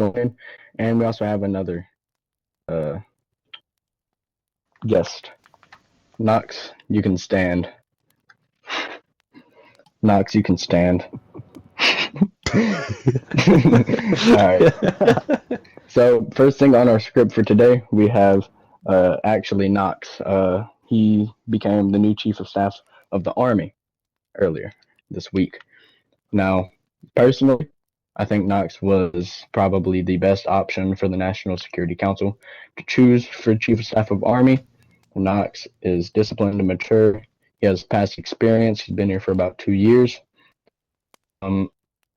join, and we also have another guest. Knox, you can stand. Knox, you can stand. Alright. So, first thing on our script for today, we have actually Knox. He became the new Chief of Staff of the Army earlier this week. Now, personally, I think Knox was probably the best option for the National Security Council to choose for Chief of Staff of Army. Knox is disciplined and mature. He has past experience. He's been here for about 2 years.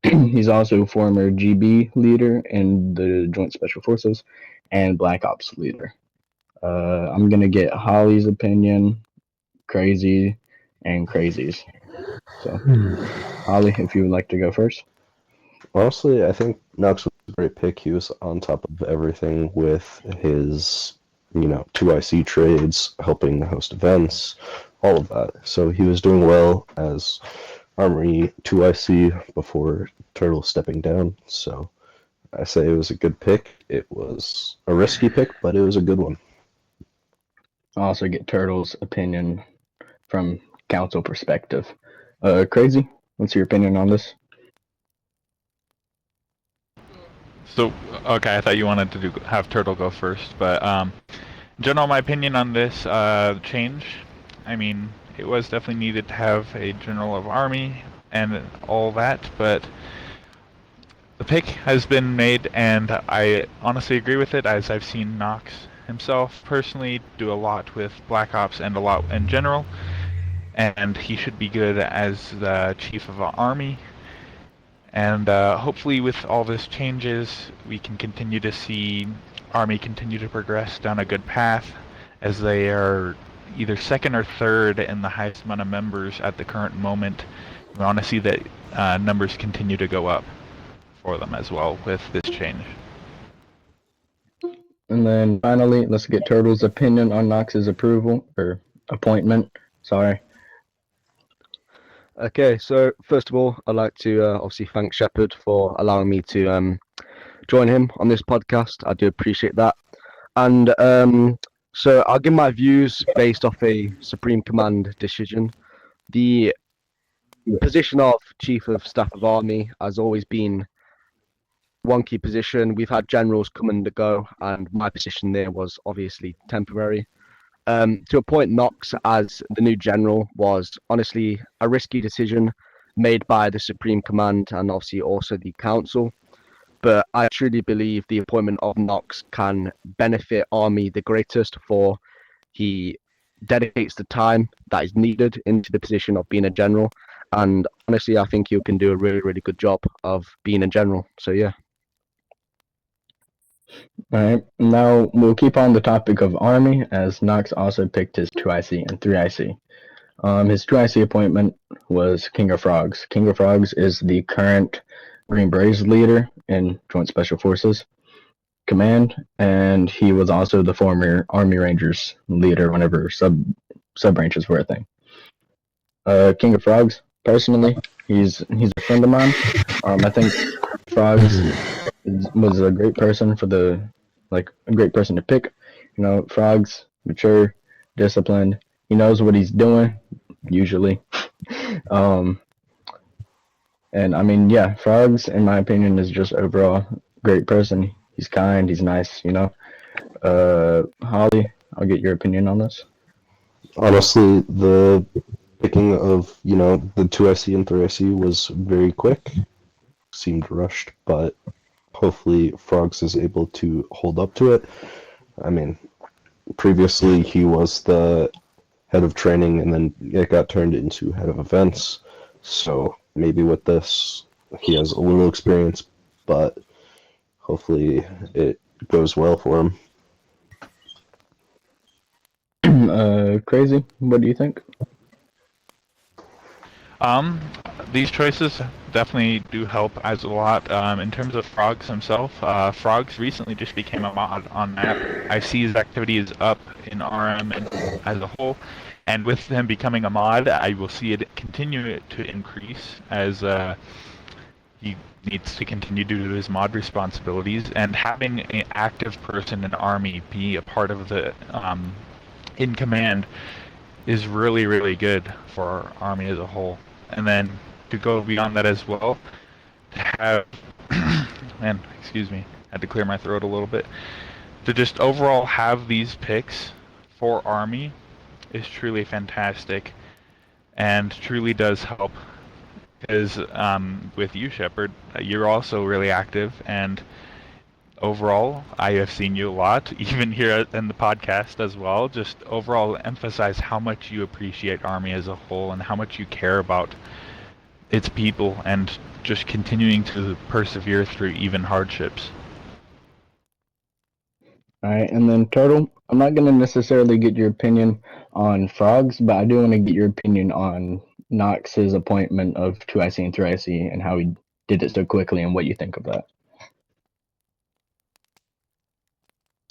He's also a former GB leader in the Joint Special Forces and Black Ops leader. I'm going to get Holly's opinion, Crazy, and Crazy's. So, Holly, if you would like to go first. Honestly, I think Knox was a great pick. He was on top of everything with his, 2IC trades, helping host events, all of that. So he was doing well as Armory 2IC before Turtle stepping down. So I say it was a good pick. It was a risky pick, but it was a good one. I'll also get Turtle's opinion from council perspective. Crazy, what's your opinion on this? So, okay, I thought you wanted to have Turtle go first, but in general, my opinion on this change, I mean, it was definitely needed to have a General of Army and all that, but the pick has been made, and I honestly agree with it, as I've seen Knox himself personally do a lot with Black Ops and a lot in general, and he should be good as the Chief of Army. And hopefully with all this changes, we can continue to see Army continue to progress down a good path, as they are either second or third in the highest amount of members at the current moment. We want to see that numbers continue to go up for them as well with this change. And then finally, let's get Turtle's opinion on Knox's appointment. Sorry. Okay, so first of all, I'd like to obviously thank Shepard for allowing me to join him on this podcast. I do appreciate that. And so I'll give my views based off a Supreme Command decision. The position of Chief of Staff of Army has always been one key position. We've had generals come and go, and my position there was obviously temporary. To appoint Knox as the new general was honestly a risky decision made by the Supreme Command and obviously also the Council. But I truly believe the appointment of Knox can benefit Army the greatest, for he dedicates the time that is needed into the position of being a general. And honestly, I think he can do a really, really good job of being a general. So yeah. Alright, now we'll keep on the topic of Army, as Knox also picked his 2IC and 3IC. His 2IC appointment was King of Frogs. King of Frogs is the current Green Berets leader in Joint Special Forces Command, and he was also the former Army Rangers leader whenever sub-branches were a thing. King of Frogs, personally, he's a friend of mine. I think Frogs was a great person a great person to pick. Frogs, mature, disciplined. He knows what he's doing, usually. And I mean, yeah, Frogs, in my opinion, is just overall great person. He's kind, he's nice, Holly, I'll get your opinion on this. Honestly, the picking of, the 2IC and 3IC was very quick. Seemed rushed, but hopefully Frogs is able to hold up to it. I mean, previously he was the head of training, and then it got turned into head of events. So maybe with this, he has a little experience, but hopefully it goes well for him. Crazy, what do you think? These choices definitely do help as a lot. In terms of Frogs himself, Frogs recently just became a mod on map. I see his activity is up in RM and as a whole, and with him becoming a mod, I will see it continue to increase as he needs to continue to do his mod responsibilities, and having an active person in Army be a part of the in command is really, really good for our Army as a whole. And then to go beyond that as well, to have man, excuse me, had to clear my throat a little bit. To just overall have these picks for Army is truly fantastic, and truly does help. Because with you, Shepard, you're also really active, and overall, I have seen you a lot, even here in the podcast as well. Just overall emphasize how much you appreciate Army as a whole and how much you care about its people, and just continuing to persevere through even hardships. Alright, and then Turtle, I'm not going to necessarily get your opinion on Frogs, but I do want to get your opinion on Knox's appointment of 2IC and 3IC and how he did it so quickly and what you think of that.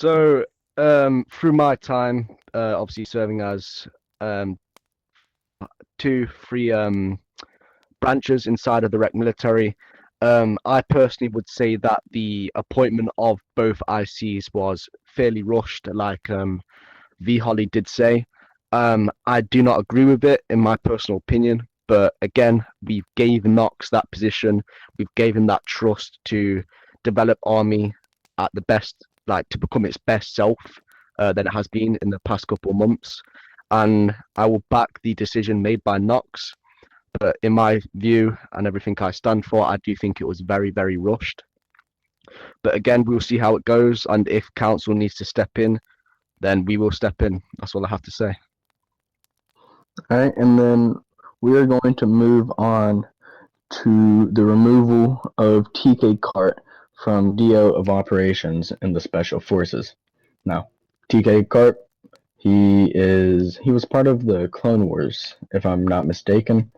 So, through my time, obviously serving as 2-3 branches inside of the rec military, I personally would say that the appointment of both ICs was fairly rushed, like V Holly did say. I do not agree with it, in my personal opinion. But again, we've gave Knox that position. We've given him that trust to develop Army at the best, like to become its best self that it has been in the past couple of months. And I will back the decision made by Knox. But in my view and everything I stand for, I do think it was very, very rushed. But again, we'll see how it goes. And if council needs to step in, then we will step in. That's all I have to say. All right, and then we are going to move on to the removal of TK Cart from DO of Operations in the Special Forces. Now, TK Cart, he was part of the Clone Wars, if I'm not mistaken.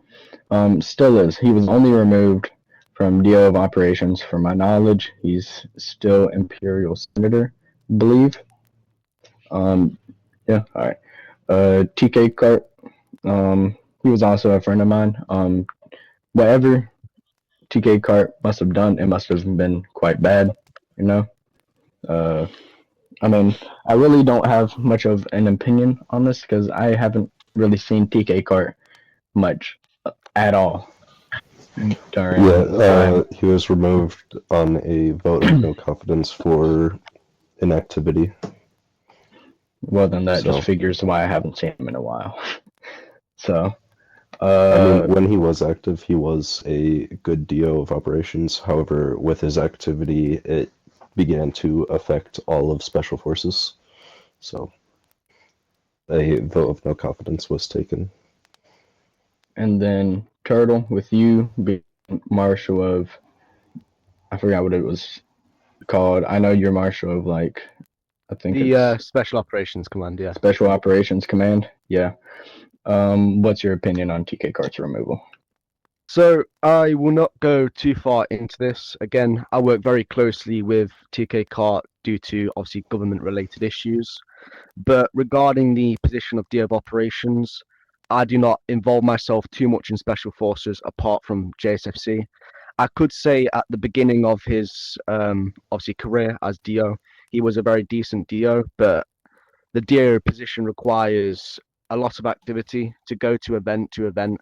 Still is. He was only removed from DO of Operations. From my knowledge, he's still Imperial Senator, I believe. Yeah, all right. TK Cart, he was also a friend of mine. Whatever TK Cart must have done, it must have been quite bad, you know? I mean, I really don't have much of an opinion on this because I haven't really seen TK Cart much at all during time. He was removed on a vote of no confidence for inactivity. Well, then that So- just figures why I haven't seen him in a while. So, I mean, when he was active, he was a good DO of operations. However, with his activity, it began to affect all of Special Forces. So, a vote of no confidence was taken. and then Turtle, with you being Marshal of, I forgot what it was called. I know you're Marshal of, like, I think The it's Special Operations Command, yeah. Special Operations Command. Yeah. What's your opinion on TK Cart's removal? So I will not go too far into this. Again, I work very closely with TK Cart due to obviously government-related issues. But regarding the position of DO of Operations, I do not involve myself too much in Special Forces apart from JSFC. I could say at the beginning of his obviously career as DO, he was a very decent DO, but the DO position requires a lot of activity to go to event to event,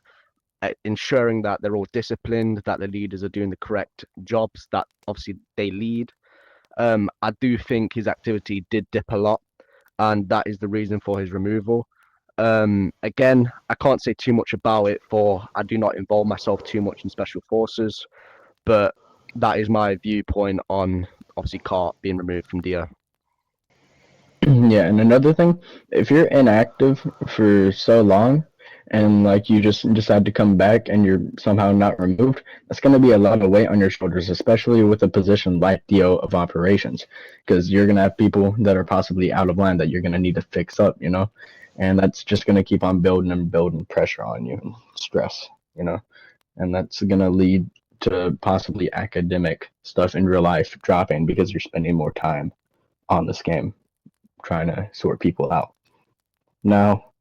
ensuring that they're all disciplined, that the leaders are doing the correct jobs that obviously they lead. I do think his activity did dip a lot, and that is the reason for his removal. Again, I can't say too much about it, for I do not involve myself too much in Special Forces, but that is my viewpoint on obviously Cart being removed from DO. Yeah, and another thing, if you're inactive for so long and like you just decide to come back and you're somehow not removed, that's going to be a lot of weight on your shoulders, especially with a position like DO of Operations, because you're going to have people that are possibly out of line that you're going to need to fix up, you know, and that's just going to keep on building and building pressure on you and stress, you know, and that's going to lead to possibly academic stuff in real life dropping because you're spending more time on this game trying to sort people out. Now,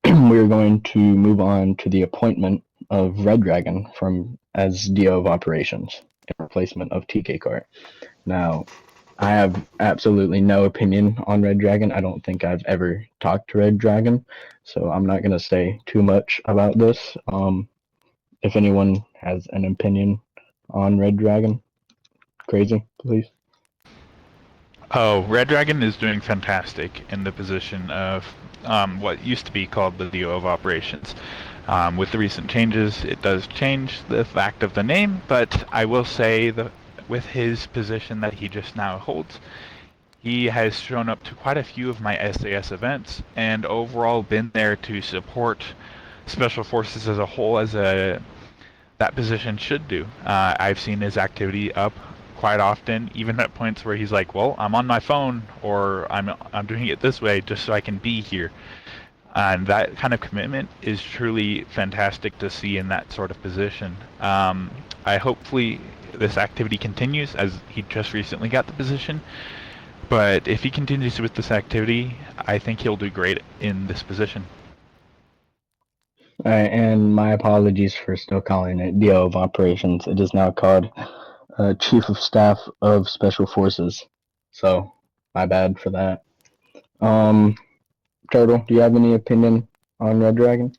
we're going to move on to the appointment of Red Dragon as DO of Operations. in replacement of TK Kart. Now, I have absolutely no opinion on Red Dragon. I don't think I've ever talked to Red Dragon, so I'm not going to say too much about this. If anyone has an opinion on Red Dragon, crazy, please. Oh, Red Dragon is doing fantastic in the position of what used to be called the DO of Operations. With the recent changes, it does change the fact of the name, but I will say that with his position that he just now holds, he has shown up to quite a few of my SAS events and overall been there to support Special Forces as a whole, as that position should do. I've seen his activity up quite often, even at points where he's like, well, I'm on my phone, or I'm doing it this way just so I can be here. And that kind of commitment is truly fantastic to see in that sort of position. I hopefully this activity continues, as he just recently got the position. But if he continues with this activity, I think he'll do great in this position. And my apologies for still calling it DO of Operations. It is now called Chief of Staff of Special Forces. So, my bad for that. Turtle, do you have any opinion on Red Dragon?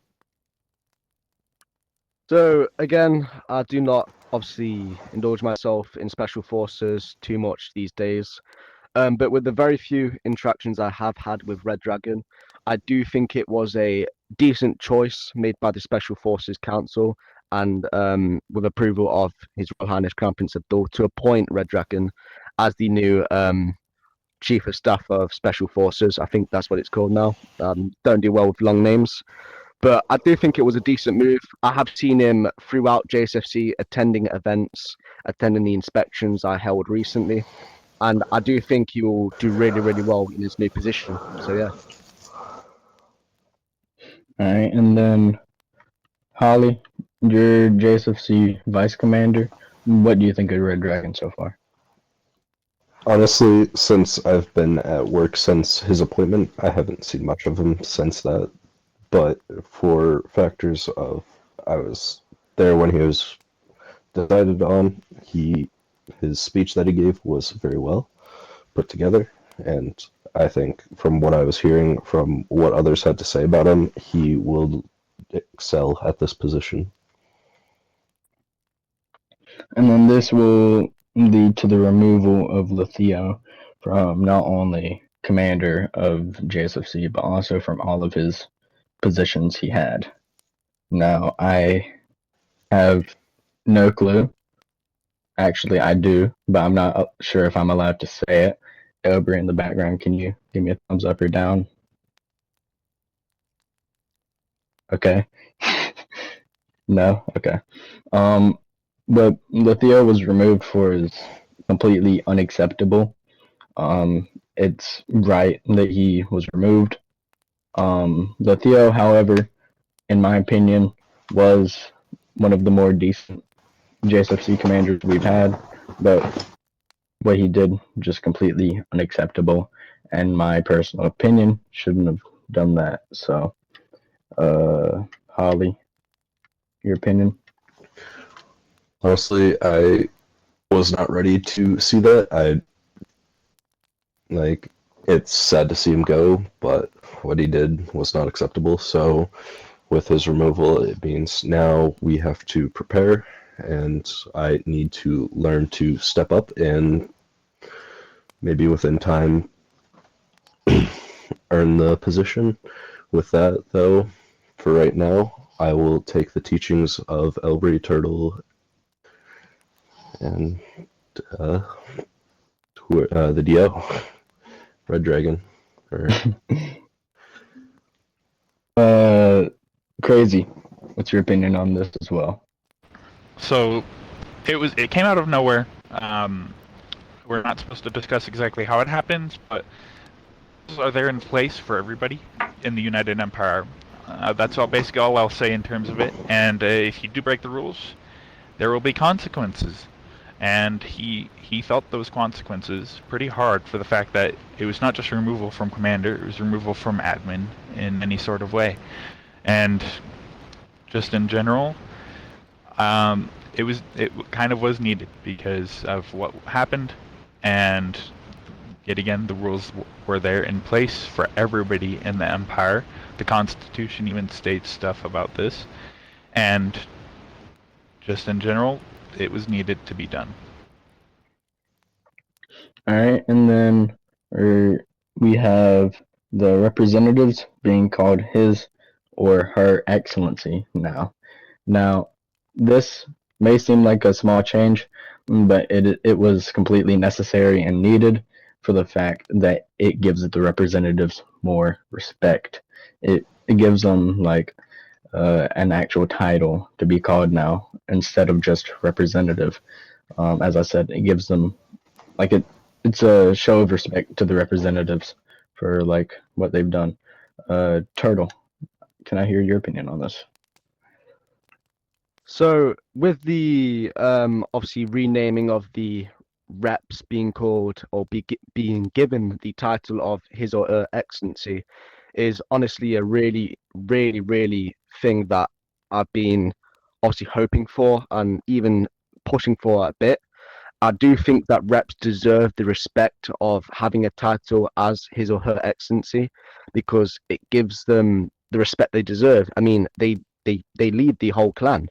So again, I do not obviously indulge myself in Special Forces too much these days. But with the very few interactions I have had with Red Dragon, I do think it was a decent choice made by the Special Forces Council and with approval of His Royal Highness Crown Prince Abdul to appoint Red Dragon as the new Chief of Staff of Special Forces. I think that's what it's called now. Don't do well with long names. But I do think it was a decent move. I have seen him throughout JSFC attending events, attending the inspections I held recently. And I do think he will do really, really well in his new position. So, yeah. All right, and then Holly, you're JSFC Vice Commander. What do you think of Red Dragon so far? Honestly, since I've been at work since his appointment, I haven't seen much of him since that. But for factors of I was there when he was decided on, his speech that he gave was very well put together, and I think from what I was hearing from what others had to say about him, he will excel at this position. And then this will lead to the removal of Lethio from not only commander of JSFC, but also from all of his positions he had. Now, I have no clue. Actually, I do, but I'm not sure if I'm allowed to say it. Aubrey in the background, can you give me a thumbs up or down? Okay. No? Okay. But Lethio was removed for is completely unacceptable. It's right that he was removed. Lethio, however, in my opinion, was one of the more decent JSFC commanders we've had, but what he did just completely unacceptable, and my personal opinion shouldn't have done that. So, Holly, your opinion? Honestly, I was not ready to see that. It's sad to see him go, but what he did was not acceptable. So with his removal, it means now we have to prepare, and I need to learn to step up and maybe within time earn the position. With that, though, for right now, I will take the teachings of Elbury Turtle and the DO, Red Dragon. Crazy. What's your opinion on this as well? So, it came out of nowhere. We're not supposed to discuss exactly how it happens, but rules are there in place for everybody in the United Empire. That's basically all I'll say in terms of it. And if you do break the rules, there will be consequences. And he felt those consequences pretty hard for the fact that it was not just removal from commander, it was removal from admin in any sort of way. And just in general, it kind of was needed because of what happened, and yet again the rules were there in place for everybody in the Empire. The Constitution even states stuff about this, and just in general, it was needed to be done. All right, and then we have the representatives being called His or Her Excellency now. Now, this may seem like a small change, but it was completely necessary and needed for the fact that it gives the representatives more respect. It gives them like an actual title to be called now instead of just representative. As I said, it gives them like it's a show of respect to the representatives for like what they've done. Turtle, can I hear your opinion on this? So with the obviously renaming of the reps being called or being given the title of His or Her Excellency is honestly a really thing that I've been obviously hoping for and even pushing for a bit. I do think that reps deserve the respect of having a title as His or Her Excellency because it gives them the respect they deserve. I mean, they lead the whole clan.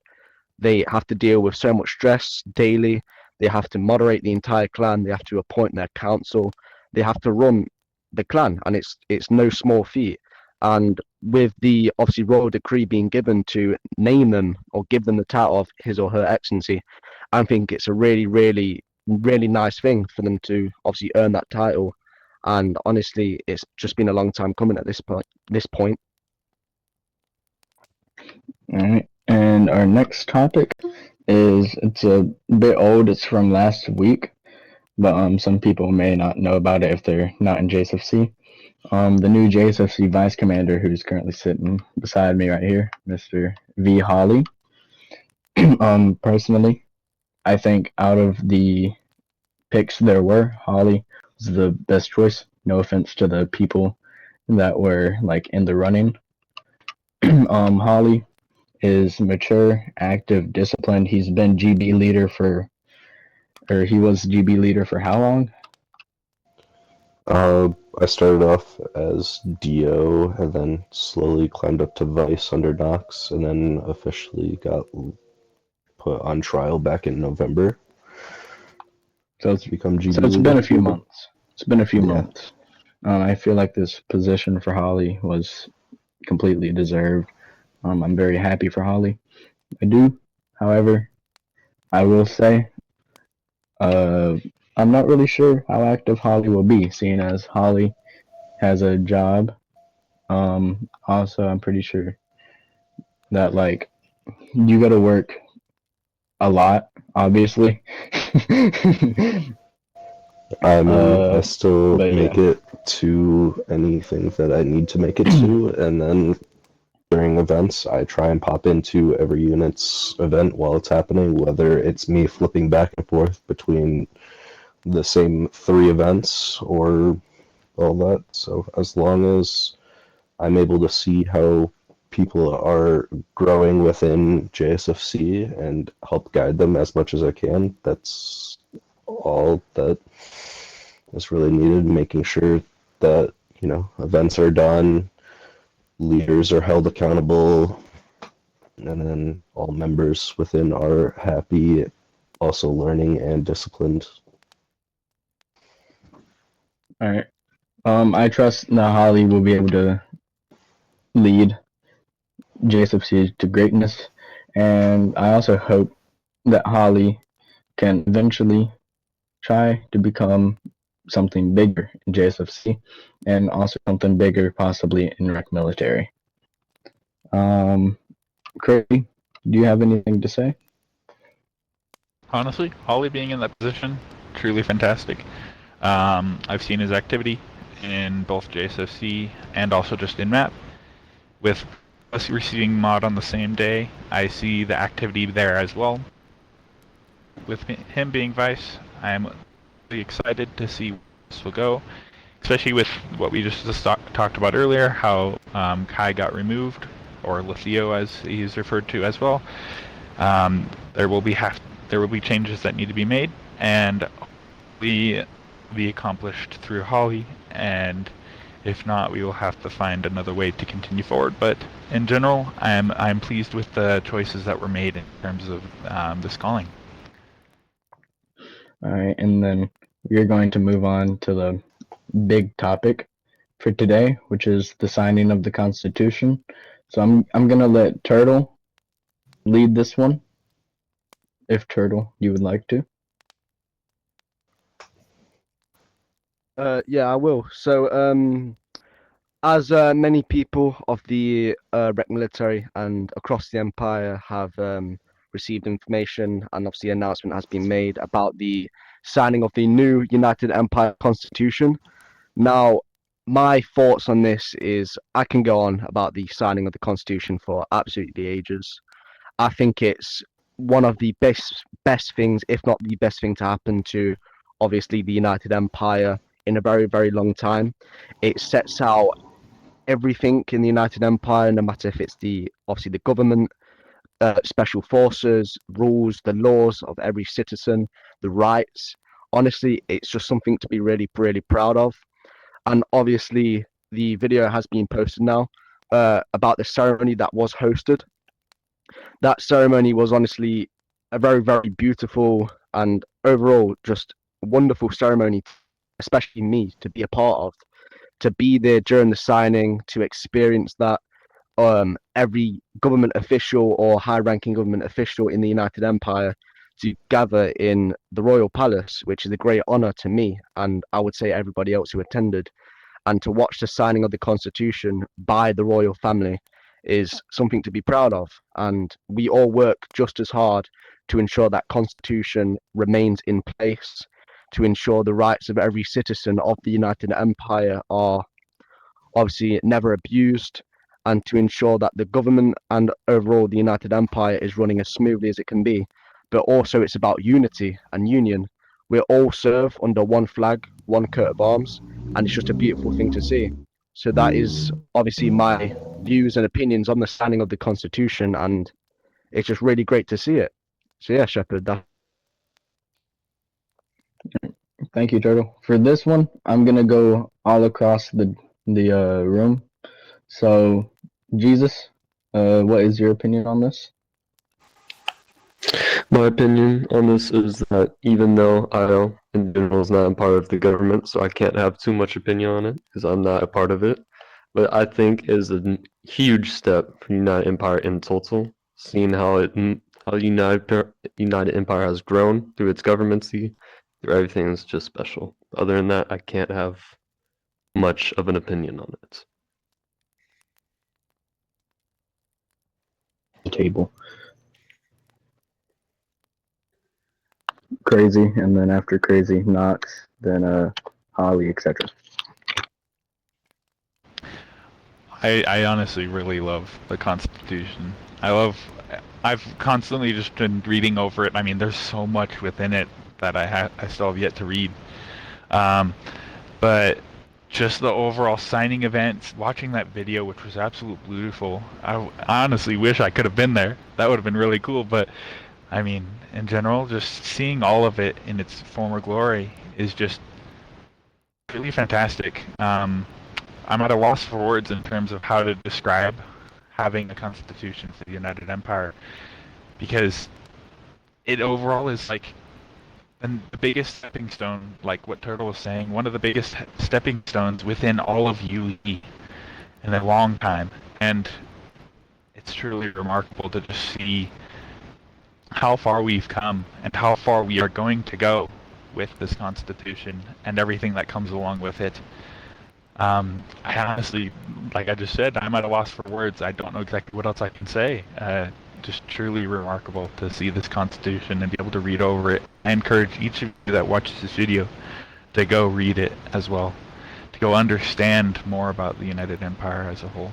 They have to deal with so much stress daily. They have to moderate the entire clan. They have to appoint their council. They have to run the clan, and it's no small feat. And with the obviously royal decree being given to name them or give them the title of His or Her Excellency, I think it's a really nice thing for them to obviously earn that title. And honestly, it's just been a long time coming at this point. All right, and our next topic it's a bit old. It's from last week, but some people may not know about it if they're not in JSFC. The new JSFC Vice Commander, who's currently sitting beside me right here, Mr. V. Hawley. Personally, I think out of the picks there were, Hawley was the best choice. No offense to the people that were like in the running. Hawley is mature, active, disciplined. He's been GB leader he was GB leader for how long? I started off as DO and then slowly climbed up to Vice under Knox and then officially got put on trial back in November. So it's become GB So it's leader. been a few months. It's been a few Yeah. months. I feel like this position for Holly was completely deserved. I'm very happy for Holly. I do. However, I will say, I'm not really sure how active Holly will be, seeing as Holly has a job. Also, I'm pretty sure that like you got to work a lot, obviously. I mean, I still but make it to anything that I need to make it to, and then during events, I try and pop into every unit's event while it's happening, whether it's me flipping back and forth between the same 3 events or all that. So as long as I'm able to see how people are growing within JSFC and help guide them as much as I can, that's all that is really needed, making sure that, events are done, leaders are held accountable, and then all members within are happy, also learning and disciplined. All right. I trust that Holly will be able to lead JSFC to greatness, and I also hope that Holly can eventually try to become something bigger in JSFC, and also something bigger possibly in Rec Military. Craig, do you have anything to say? Honestly, Holly being in that position, truly fantastic. I've seen his activity in both JSFC and also just in map. With us receiving mod on the same day, I see the activity there as well. With him being Vice, I'm really excited to see where this will go, especially with what we just talked about earlier, how Kai got removed, or Lethio as he's referred to as well. There will be changes that need to be made, and be accomplished through Holly, and if not, we will have to find another way to continue forward. But in general, I'm pleased with the choices that were made in terms of this calling. All right, and then we're going to move on to the big topic for today, which is the signing of the Constitution. So I'm gonna let Turtle lead this one, if Turtle you would like to. Yeah, I will. So, as many people of the Rec military and across the Empire have received information, and obviously an announcement has been made about the signing of the new United Empire Constitution. Now, my thoughts on this is I can go on about the signing of the Constitution for absolutely ages. I think it's one of the best things, if not the best thing to happen to obviously the United Empire in a very, very long time. It sets out everything in the United Empire, no matter if it's the obviously the government, special forces, rules, the laws of every citizen, the rights. Honestly, it's just something to be really, really proud of. And obviously, the video has been posted now about the ceremony that was hosted. That ceremony was honestly a very, very beautiful and overall just wonderful ceremony, especially me to be a part of, to be there during the signing, to experience that. Every government official or high-ranking government official in the United Empire to gather in the Royal Palace, which is a great honor to me, and I would say everybody else who attended, and to watch the signing of the Constitution by the royal family is something to be proud of. And we all work just as hard to ensure that Constitution remains in place, to ensure the rights of every citizen of the United Empire are obviously never abused, and to ensure that the government and overall the United Empire is running as smoothly as it can be. But also, it's about unity and union. We all serve under one flag, one coat of arms, and it's just a beautiful thing to see. So that is obviously my views and opinions on the signing of the Constitution, and it's just really great to see it. So yeah, Shepard, that. Thank you, Turtle. For this one, I'm gonna go all across the room. So, Jesus, what is your opinion on this? My opinion on this is that even though I, in general, is not a part of the government, so I can't have too much opinion on it because I'm not a part of it, but I think is a huge step for United Empire in total, seeing how United Empire has grown through its governmency, through everything is just special. Other than that, I can't have much of an opinion on it. Table. Crazy, and then after Crazy, Knox, then Holly, etc. I honestly really love the Constitution. I've constantly just been reading over it. I mean, there's so much within it that I still have yet to read. But just the overall signing events, watching that video, which was absolutely beautiful. I honestly wish I could have been there. That would have been really cool. But I mean, in general, just seeing all of it in its former glory is just really fantastic. I'm at a loss for words in terms of how to describe having a constitution for the United Empire, because it overall is like the biggest stepping stone, like what Turtle was saying, one of the biggest stepping stones within all of UE in a long time. And it's truly remarkable to just see how far we've come and how far we are going to go with this constitution and everything that comes along with it. I honestly, like I just said, I'm at a loss for words. I don't know exactly what else I can say. Just truly remarkable to see this constitution and be able to read over it. I encourage each of you that watches this video to go read it as well, to go understand more about the United Empire as a whole.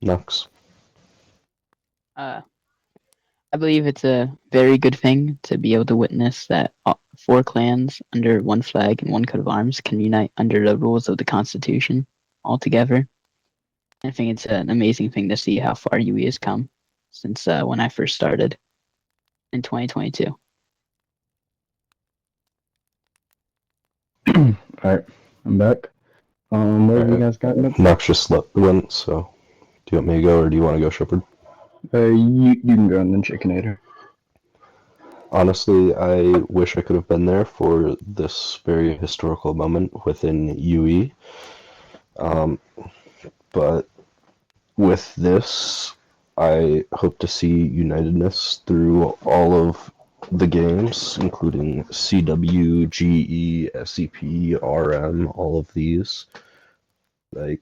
Knox. I believe it's a very good thing to be able to witness that 4 clans under one flag and one coat of arms can unite under the rules of the Constitution altogether. I think it's an amazing thing to see how far UE has come since when I first started in 2022. All right, I'm back. What have you guys got? Nox just went, so do you want me to go or do you want to go, Shepard? You can go and then Chickenator. Honestly, I wish I could have been there for this very historical moment within UE. But with this, I hope to see unitedness through all of the games, including CW, GE, SCP, RM, all of these. Like,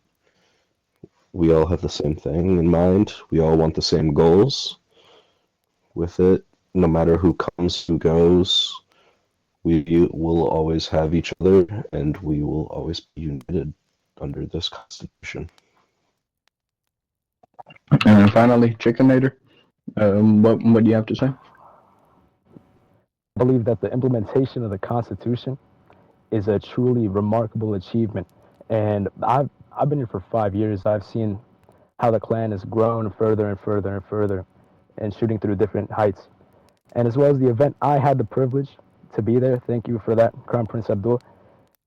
we all have the same thing in mind. We all want the same goals. With it, no matter who comes, who goes, we will always have each other, and we will always be united under this Constitution. And finally, Chickenator. What do you have to say? I believe that the implementation of the Constitution is a truly remarkable achievement. And I've been here for 5 years. I've seen how the clan has grown further and further and further and shooting through different heights. And as well as the event, I had the privilege to be there. Thank you for that, Crown Prince Abdul.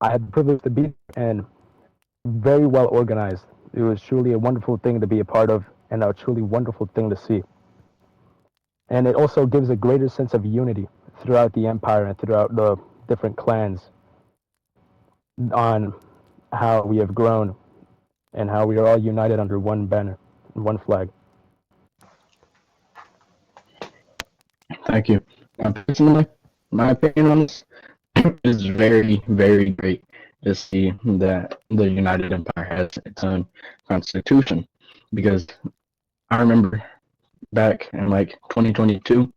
I had the privilege to be there and very well organized. It was truly a wonderful thing to be a part of and a truly wonderful thing to see. And it also gives a greater sense of unity throughout the empire and throughout the different clans on how we have grown and how we are all united under one banner, one flag. Thank you. Personally, my opinion on this is very, very great to see that the United Empire has its own constitution, because I remember back in like 2022,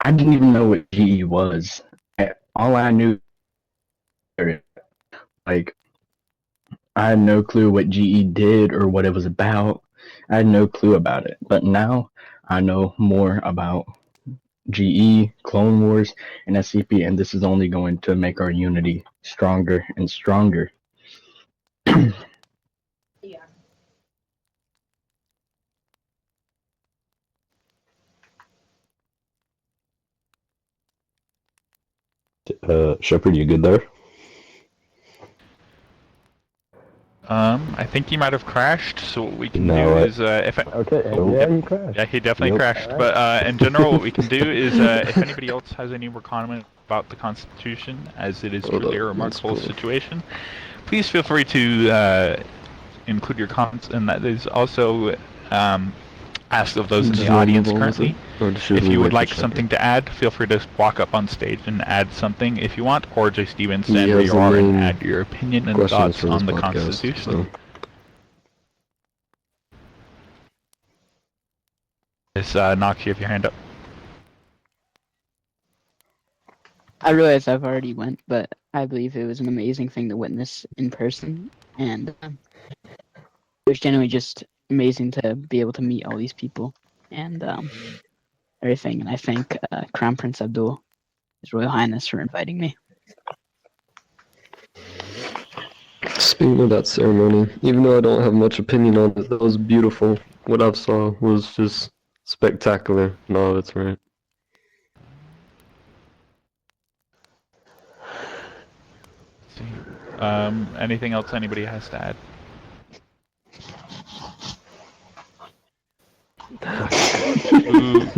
I didn't even know what GE was. All I knew, like, I had no clue what GE did or what it was about. I had no clue about it. But now I know more about GE, Clone Wars, and SCP, and this is only going to make our unity stronger and stronger. Shepard, you good there? I think he might have crashed, so what we can No, do is, if Okay, Oh. yeah, he crashed. yeah, he definitely Nope. crashed, but in general, what we can do is, if anybody else has any more comment about the Constitution, as it is Hold truly a up, remarkable that's cool. situation, please feel free to include your comments, and that is also asked of those in the Just wanna audience move on with currently. it? Or should If we you wait would for like Shepard? something to add, feel free to walk up on stage and add something if you want, or just even He stand where has you the are and main add your opinion and questions thoughts for this on the podcast, Constitution. so. Yes, Nox, you have your hand up. I realize I've already went, but I believe it was an amazing thing to witness in person, and it was genuinely just amazing to be able to meet all these people and everything. And I thank Crown Prince Abdul, His Royal Highness, for inviting me. Speaking of that ceremony, even though I don't have much opinion on it, that was beautiful. What I saw was just spectacular in all of its right. See. Anything else anybody has to add? Ooh.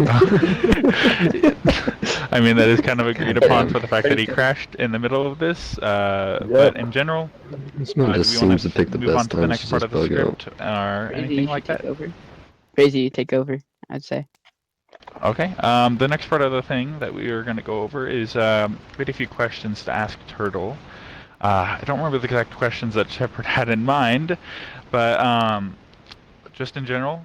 I mean, that is kind of agreed upon for the fact that he crashed in the middle of this, but in general, This man do just we want seems to pick the move on best to the times next to part just of the bug out. script or Crazy, anything you like should that? take over. Crazy, you take over, I'd say. Okay. The next part of the thing that we are going to go over is we had a few questions to ask Turtle. I don't remember the exact questions that Shepard had in mind, but just in general,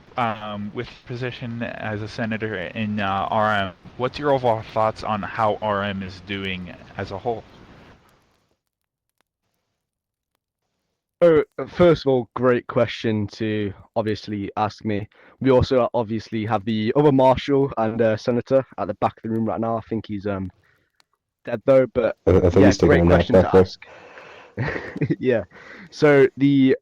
with position as a senator in RM, what's your overall thoughts on how RM is doing as a whole? Oh, first of all, great question to obviously ask me. We also obviously have the other marshal and senator at the back of the room right now. I think he's dead though, but I think yeah, he's taking great a nap question back to there. ask. Yeah. So the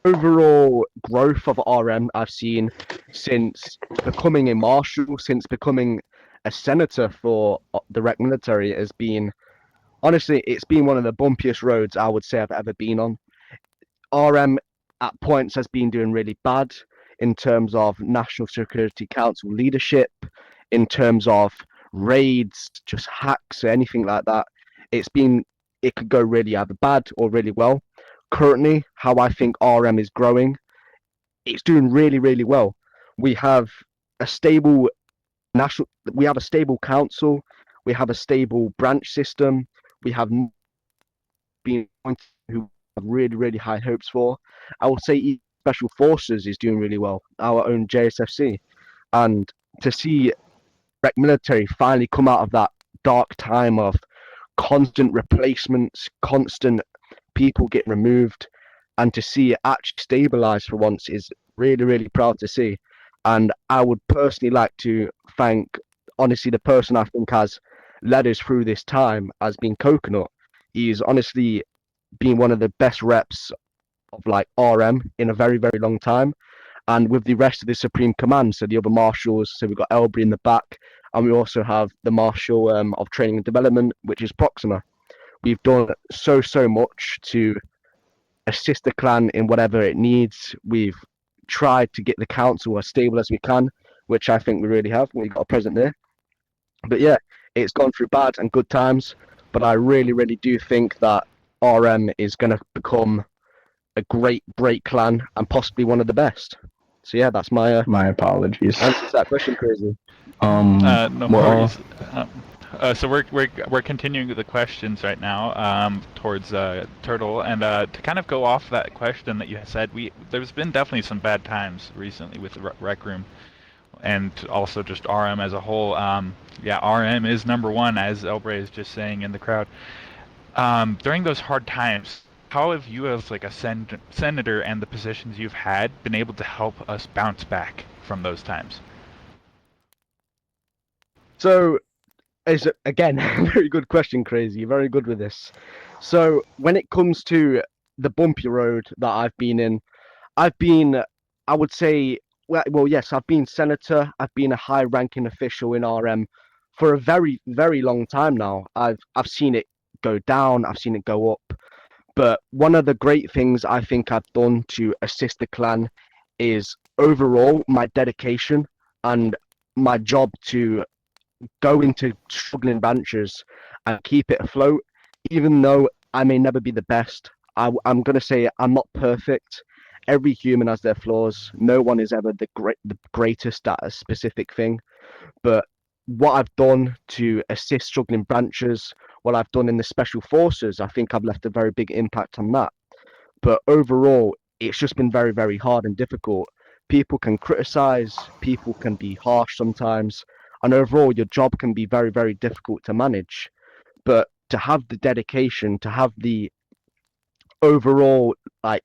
overall growth of RM I've seen since becoming a marshal, since becoming a senator for the rec military has been, honestly, it's been one of the bumpiest roads I would say I've ever been on. RM at points has been doing really bad in terms of National Security Council leadership, in terms of raids, just hacks, or anything like that. It could go really either bad or really well. Currently, how I think RM is growing, it's doing really, really well. We have a stable we have a stable council, we have a stable branch system, we have been who have really, really high hopes for. I will say Special Forces is doing really well, our own JSFC. And to see rec military finally come out of that dark time of constant replacements, constant people get removed, and to see it actually stabilize for once is really, really proud to see. And I would personally like to thank, honestly, the person I think has led us through this time has been Coconut. He's honestly been one of the best reps of like RM in a very, very long time. And with the rest of the Supreme Command, so the other marshals, so we've got Elbury in the back, and we also have the Marshal of Training and Development, which is Proxima. We've done so much to assist the clan in whatever it needs. We've tried to get the council as stable as we can, which I think we really have. We've got a president there. But yeah, it's gone through bad and good times, but I really, really do think that RM is going to become a great clan and possibly one of the best. So yeah, that's my My apologies. answer to that question, Crazy. No well, worries. So we're continuing the questions right now towards Turtle, and to kind of go off that question that you said, there's been definitely some bad times recently with the Rec Room, and also just RM as a whole. Yeah, RM is number one, as Elbray is just saying in the crowd. During those hard times, how have you, as like a senator and the positions you've had, been able to help us bounce back from those times? So, is again a very good question, Crazy. You're very good with this. So, when it comes to the bumpy road that I've been in, I would say, well, yes, I've been senator. I've been a high-ranking official in RM for a very, very long time now. I've seen it go down. I've seen it go up. But one of the great things I think I've done to assist the clan is overall my dedication and my job to go into struggling branches and keep it afloat. Even though I may never be the best, I'm going to say I'm not perfect. Every human has their flaws. No one is ever the greatest at a specific thing. But what I've done to assist struggling branches, what I've done in the Special Forces, I think I've left a very big impact on that. But overall, it's just been very, very hard and difficult. People can criticize, people can be harsh sometimes, and overall, your job can be very, very difficult to manage. But to have the dedication, to have the overall, like,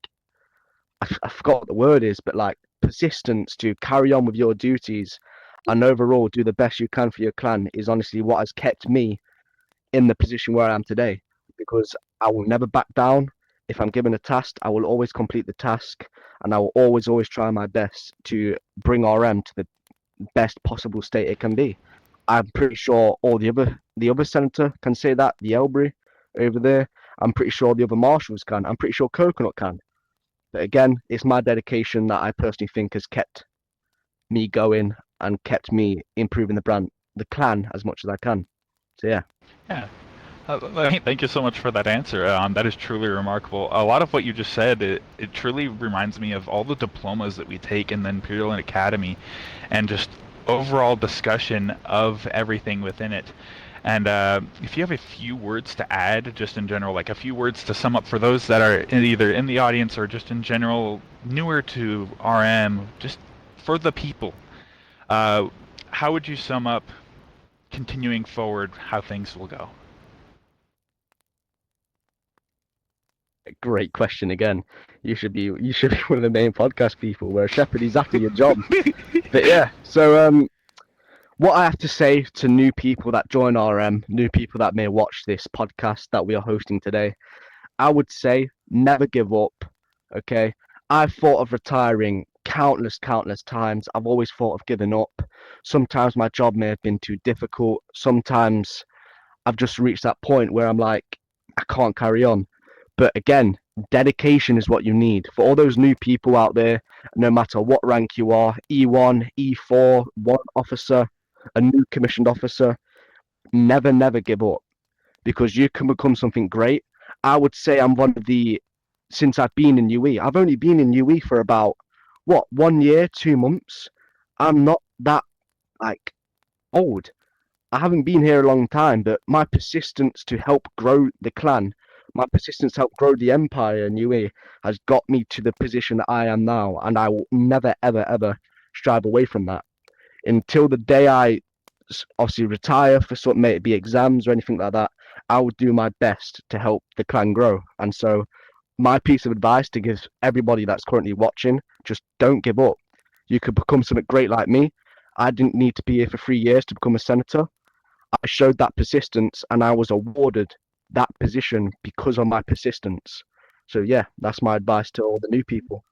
I forgot what the word is, but like persistence to carry on with your duties and overall do the best you can for your clan is honestly what has kept me in the position where I am today. Because I will never back down. If I'm given a task, I will always complete the task, and I will always try my best to bring RM to the best possible state it can be. I'm pretty sure all the other senator can say that. The Elbury over there. I'm pretty sure the other marshals can. I'm pretty sure Coconut can. But again, it's my dedication that I personally think has kept me going and kept me improving the clan as much as I can. So yeah. Yeah. Thank you so much for that answer. That is truly remarkable. A lot of what you just said, it truly reminds me of all the diplomas that we take in the Imperial Academy, and just overall discussion of everything within it. And if you have a few words to add, just in general, like a few words to sum up for those that are either in the audience or just in general newer to RM, just for the people, how would you sum up continuing forward how things will go? Great question again. You should be one of the main podcast people where Shepherd is after your job. But yeah, so what I have to say to new people that join RM, new people that may watch this podcast that we are hosting today, I would say never give up. Okay, I've thought of retiring countless times. I've always thought of giving up. Sometimes my job may have been too difficult. Sometimes I've just reached that point where I'm like, I can't carry on. But again, dedication is what you need. For all those new people out there, no matter what rank you are, E1, E4, warrant officer, a new commissioned officer, never give up, because you can become something great. I would say I'm one of the, since I've been in UE, I've only been in UE for about, 1 year, 2 months. I'm not that, like, old. I haven't been here a long time, but my persistence to help grow the clan, my persistence to help grow the empire in UE has got me to the position that I am now, and I will never, ever strive away from that. Until the day I obviously retire for something, may it be exams or anything like that, I will do my best to help the clan grow. And so my piece of advice to give everybody that's currently watching, just don't give up. You could become something great like me. I didn't need to be here for 3 years to become a senator. I showed that persistence, and I was awarded that position because of my persistence. So yeah, that's my advice to all the new people.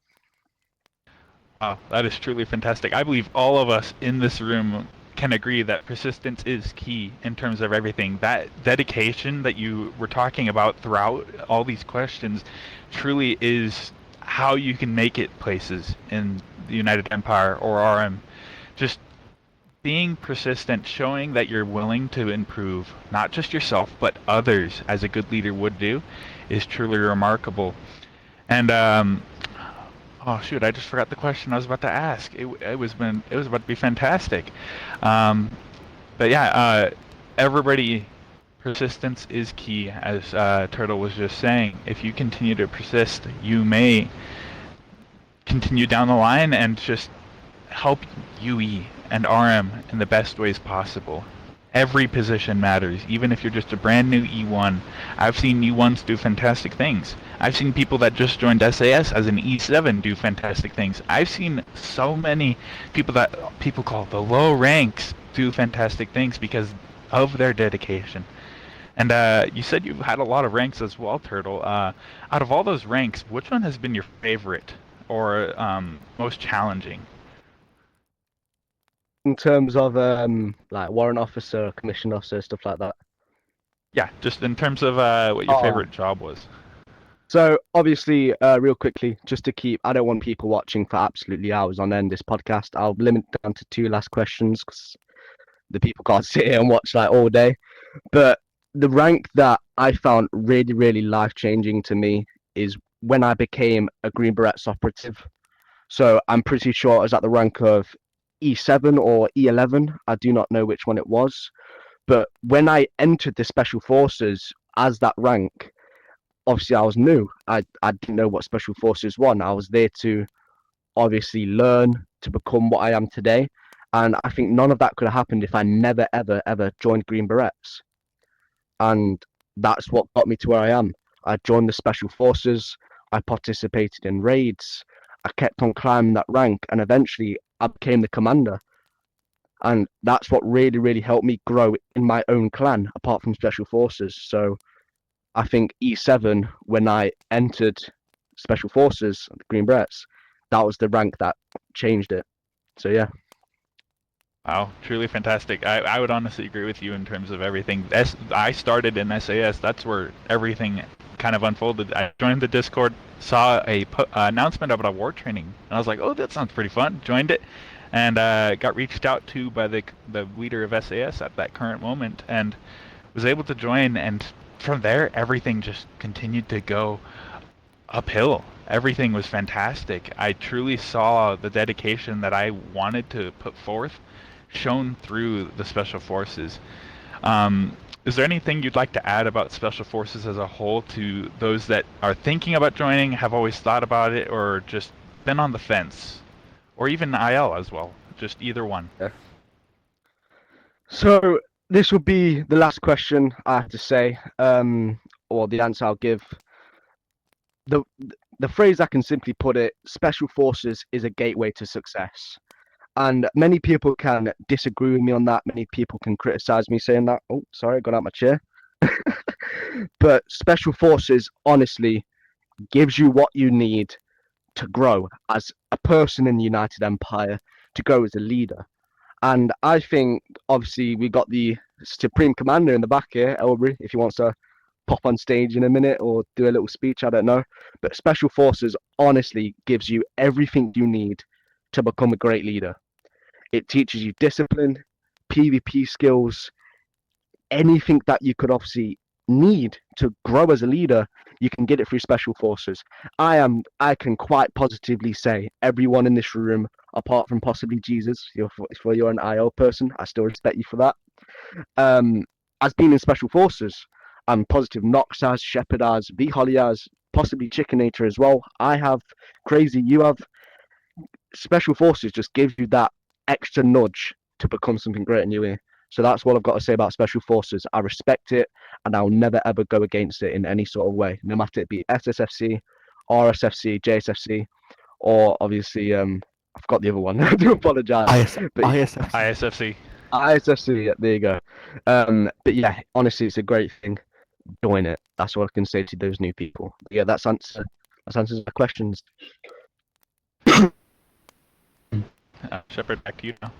Wow, that is truly fantastic. I believe all of us in this room can agree that persistence is key in terms of everything. That dedication that you were talking about throughout all these questions truly is how you can make it places in the United Empire or RM. Just being persistent, showing that you're willing to improve, not just yourself, but others, as a good leader would do, is truly remarkable. And oh shoot, I just forgot the question I was about to ask. It was about to be fantastic. But yeah, everybody, persistence is key, as Turtle was just saying. If you continue to persist, you may continue down the line and just help UE and RM in the best ways possible. Every position matters, even if you're just a brand new E1. I've seen E1s do fantastic things. I've seen people that just joined SAS as an E7 do fantastic things. I've seen so many people that people call the low ranks do fantastic things because of their dedication. And you said you've had a lot of ranks as well, Turtle. Out of all those ranks, which one has been your favorite or most challenging? In terms of like warrant officer, commissioned officer, stuff like that. Yeah, just in terms of what your favorite job was. So obviously, real quickly, just to keep, I don't want people watching for absolutely hours on end this podcast. I'll limit it down to 2 last questions because the people can't sit here and watch like all day. But the rank that I found really life-changing to me is when I became a Green Berets operative. So I'm pretty sure I was at the rank of E7 or E11. I do not know which one it was. But when I entered the Special Forces as that rank, obviously I was new. I didn't know what Special Forces was. I was there to obviously learn to become what I am today. And I think none of that could have happened if I never, ever joined Green Berets. And that's what got me to where I am. I joined the Special Forces. I participated in raids. I kept on climbing that rank, and eventually I became the commander. And that's what really helped me grow in my own clan, apart from Special Forces. So I think E7, when I entered Special Forces, the Green Berets, that was the rank that changed it. So yeah. Wow, truly fantastic. I would honestly agree with you in terms of everything. I started in SAS. That's where everything kind of unfolded. I joined the Discord, saw a announcement about a war training, and I was like, oh, that sounds pretty fun. Joined it, and got reached out to by the leader of SAS at that current moment, and was able to join. And from there, everything just continued to go uphill. Everything was fantastic. I truly saw the dedication that I wanted to put forth shown through the Special Forces. Is there anything you'd like to add about Special Forces as a whole to those that are thinking about joining, have always thought about it, or just been on the fence? Or even IL as well, just either one. Yeah. So this will be the last question I have to say, or the answer I'll give. The phrase I can simply put it, Special Forces is a gateway to success. And many people can disagree with me on that. Many people can criticize me saying that. Oh, sorry, I got out my chair. But Special Forces, honestly, gives you what you need to grow as a person in the United Empire, to grow as a leader. And I think, obviously, we got the Supreme Commander in the back here, Elbury, if he wants to pop on stage in a minute or do a little speech, I don't know. But Special Forces honestly gives you everything you need to become a great leader. It teaches you discipline, PvP skills, anything that you could obviously need to grow as a leader, you can get it through Special Forces. I can quite positively say everyone in this room, apart from possibly Jesus, if you're an IO person, I still respect you for that, has been in Special Forces. I'm positive Nox has, Shepard has, V Holly has, possibly Chickenator as well. I have, Crazy, you have. Special Forces just gives you that extra nudge to become something great in UA. So that's what I've got to say about Special Forces. I respect it, and I'll never ever go against it in any sort of way, no matter it be SSFC, RSFC, JSFC, or obviously I forgot the other one. I do apologise. ISFC. ISFC, yeah, there you go. But yeah, honestly, it's a great thing. Join it. That's what I can say to those new people. But yeah, that answers my questions. Shepard, back to you now.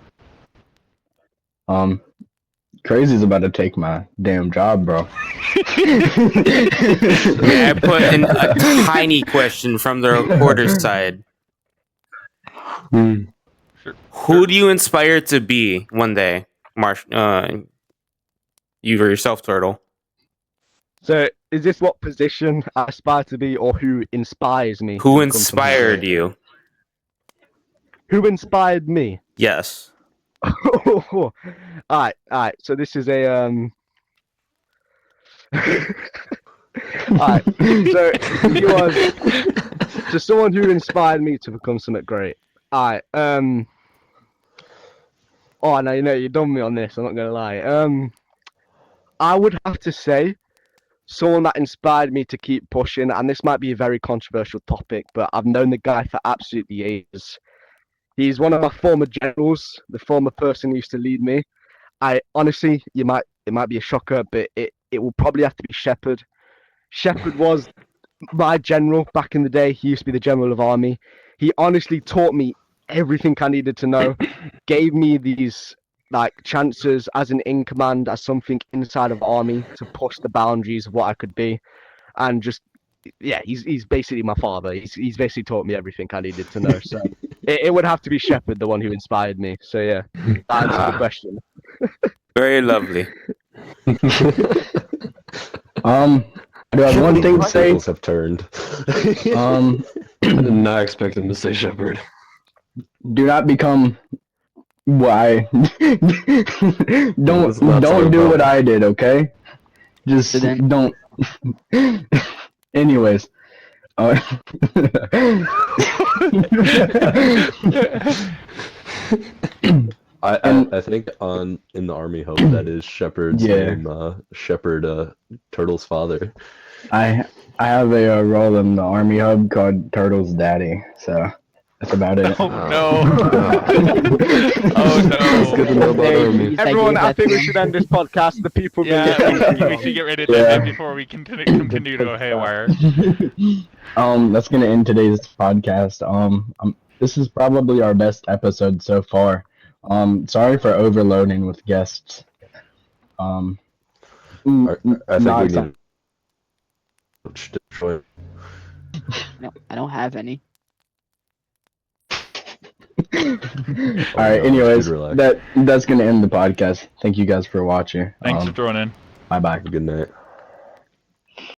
Crazy's about to take my damn job, bro. May I put in a tiny question from the reporter's side? Sure. Who do you inspire to be one day, you or yourself, Turtle? So, is this what position I aspire to be, or who inspires me? Who inspired you? Who inspired me? Yes. Alright. So this is a Alright. So someone who inspired me to become something great. Alright. Oh no, you done me on this. I'm not gonna lie. I would have to say someone that inspired me to keep pushing, and this might be a very controversial topic, but I've known the guy for absolutely ages. He's one of my former generals, the former person who used to lead me. I honestly, it might be a shocker, but it will probably have to be Shepard. Shepard was my general back in the day. He used to be the general of army. He honestly taught me everything I needed to know, gave me these chances as an in command, as something inside of army to push the boundaries of what I could be, and just he's basically my father. He's basically taught me everything I needed to know. So it would have to be Shepard, the one who inspired me. So yeah, that answers the question. Very lovely. I do have one thing to say. Tables have turned. I did not expect him to say Shepard. Do not become why. don't do what I did, okay? Just don't. Anyways. I think in the Army Hub that is Shepard's name, Shepard Turtle's father. I have a role in the Army Hub called Turtle's Daddy, so that's about it. Oh no! Oh no! It's good to know about Army. Everyone, I think we should end this podcast. The people. We should get rid of that before we continue to go haywire. That's gonna end today's podcast. This is probably our best episode so far. Sorry for overloading with guests. I think we need. No, I don't have any. Alright, anyways, that's gonna end the podcast. Thank you guys for watching. Thanks for joining. Bye-bye. Good night.